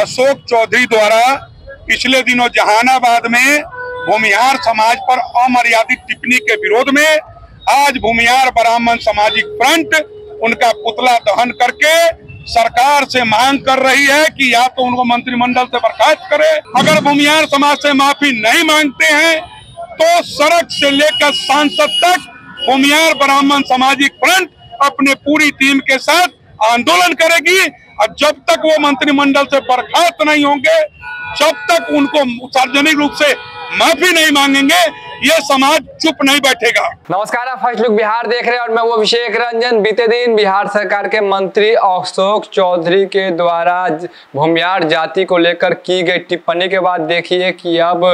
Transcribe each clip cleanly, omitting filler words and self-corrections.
अशोक चौधरी द्वारा पिछले दिनों जहानाबाद में भूमिहार समाज पर अमर्यादित टिप्पणी के विरोध में आज भूमिहार ब्राह्मण सामाजिक फ्रंट उनका पुतला दहन करके सरकार से मांग कर रही है कि या तो उनको मंत्रिमंडल से बर्खास्त करे। अगर भूमिहार समाज से माफी नहीं मांगते हैं तो सड़क से लेकर सांसद तक भूमिहार ब्राह्मण सामाजिक फ्रंट अपने पूरी टीम के साथ आंदोलन करेगी। और जब तक वो मंत्रिमंडल से बर्खास्त नहीं होंगे, जब तक उनको सार्वजनिक रूप से माफी नहीं मांगेंगे, ये समाज चुप नहीं बैठेगा। नमस्कार, आप फर्स्ट लुक बिहार देख रहे हैं और मैं वो अभिषेक रंजन। बीते दिन बिहार सरकार के मंत्री अशोक चौधरी के द्वारा भूमिहार जाति को लेकर की गई टिप्पणी के बाद देखिए कि अब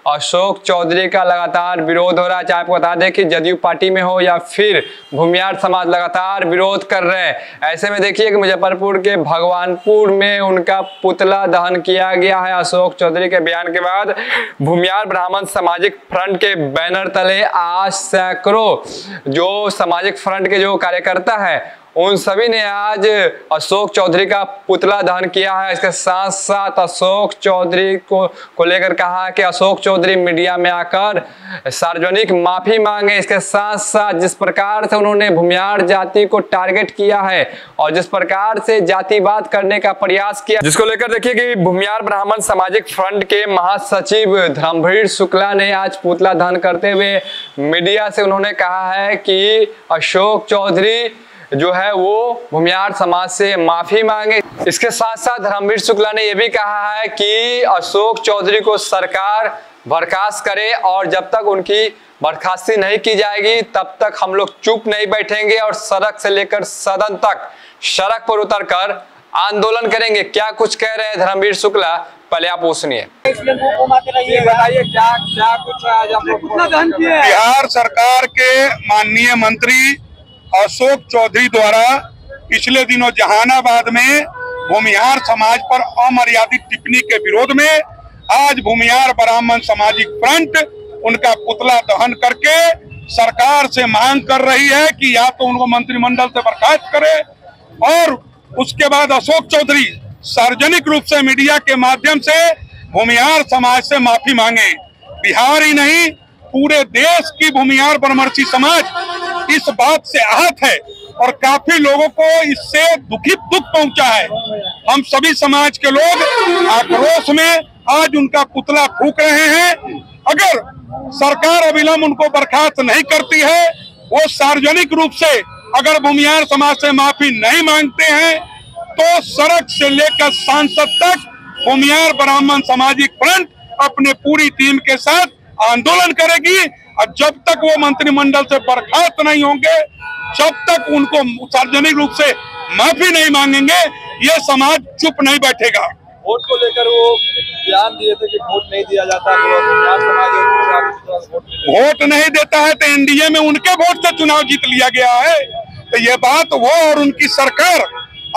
अशोक चौधरी का लगातार विरोध हो रहा है। चाहे आपको बता दें कि जदयू पार्टी में हो या फिर भूमिहार समाज लगातार विरोध कर रहे हैं। ऐसे में देखिए कि मुजफ्फरपुर के भगवानपुर में उनका पुतला दहन किया गया है। अशोक चौधरी के बयान के बाद भूमिहार ब्राह्मण सामाजिक फ्रंट के बैनर तले आज सैकड़ों जो सामाजिक फ्रंट के जो कार्यकर्ता है उन सभी ने आज अशोक चौधरी का पुतला दहन किया है। इसके साथ साथ अशोक चौधरी को लेकर कहा कि अशोक चौधरी मीडिया में आकर सार्वजनिक माफी मांगे। इसके साथ साथ जिस प्रकार से उन्होंने भूमिहार जाति को टारगेट किया है और जिस प्रकार से जातिवाद करने का प्रयास किया, जिसको लेकर देखिए कि भूमिहार ब्राह्मण सामाजिक फ्रंट के महासचिव धर्मवीर शुक्ला ने आज पुतला दहन करते हुए मीडिया से उन्होंने कहा है कि अशोक चौधरी जो है वो भूमिहार समाज से माफी मांगे। इसके साथ साथ धर्मवीर शुक्ला ने यह भी कहा है कि अशोक चौधरी को सरकार बर्खास्त करे और जब तक उनकी बर्खास्ती नहीं की जाएगी तब तक हम लोग चुप नहीं बैठेंगे और सड़क से लेकर सदन तक सड़क पर उतरकर आंदोलन करेंगे। क्या कुछ कह रहे हैं धर्मवीर शुक्ला, पहले आप वो सुनिए। बताइए क्या कुछ आज आप लोग बिहार सरकार के माननीय मंत्री अशोक चौधरी द्वारा पिछले दिनों जहानाबाद में भूमिहार समाज पर अमर्यादित टिप्पणी के विरोध में आज भूमिहार ब्राह्मण सामाजिक फ्रंट उनका पुतला दहन करके सरकार से मांग कर रही है कि या तो उनको मंत्रिमंडल से बर्खास्त करे और उसके बाद अशोक चौधरी सार्वजनिक रूप से मीडिया के माध्यम से भूमिहार समाज से माफी मांगे। बिहार ही नहीं, पूरे देश की भूमिहार ब्रह्मर्षि समाज इस बात से आहत है और काफी लोगों को इससे दुख पहुंचा है। हम सभी समाज के लोग आक्रोश में आज उनका पुतला फूंक रहे हैं। अगर सरकार अविलंब उनको बर्खास्त नहीं करती है, वो सार्वजनिक रूप से अगर भूमिहार समाज से माफी नहीं मांगते हैं तो सड़क से लेकर सांसद तक भूमिहार ब्राह्मण सामाजिक फ्रंट अपने पूरी टीम के साथ आंदोलन करेगी। और जब तक वो मंत्रिमंडल से बर्खास्त नहीं होंगे, जब तक उनको सार्वजनिक रूप से माफी नहीं मांगेंगे, ये समाज चुप नहीं बैठेगा। वोट को लेकर वो बयान दिए थे कि वोट नहीं दिया जाता, वोट नहीं देता है तो एनडीए में उनके वोट से चुनाव जीत लिया गया है। तो ये बात वो और उनकी सरकार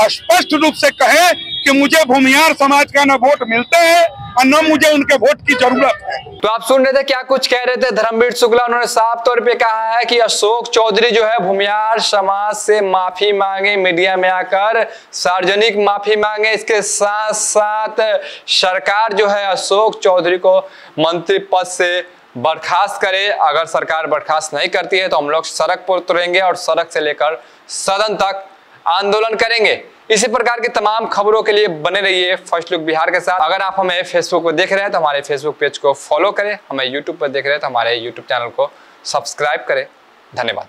स्पष्ट रूप से कहे कि मुझे भूमिहार समाज का न वोट मिलते हैं और न मुझे उनके वोट की जरूरत है। तो आप सुन रहे थे क्या कुछ कह रहे थे धर्मवीर शुक्ला। उन्होंने साफ तौर पे कहा है कि अशोक चौधरी जो है भूमिहार समाज से माफी मांगे, मीडिया में आकर सार्वजनिक माफी मांगे। इसके साथ साथ सरकार जो है अशोक चौधरी को मंत्री पद से बर्खास्त करे। अगर सरकार बर्खास्त नहीं करती है तो हम लोग सड़क पर उतरेंगे और सड़क से लेकर सदन तक आंदोलन करेंगे। इसी प्रकार की तमाम खबरों के लिए बने रहिए फर्स्ट लुक बिहार के साथ। अगर आप हमें फेसबुक पर देख रहे हैं तो हमारे फेसबुक पेज को फॉलो करें, हमें यूट्यूब पर देख रहे हैं तो हमारे यूट्यूब चैनल को सब्सक्राइब करें। धन्यवाद।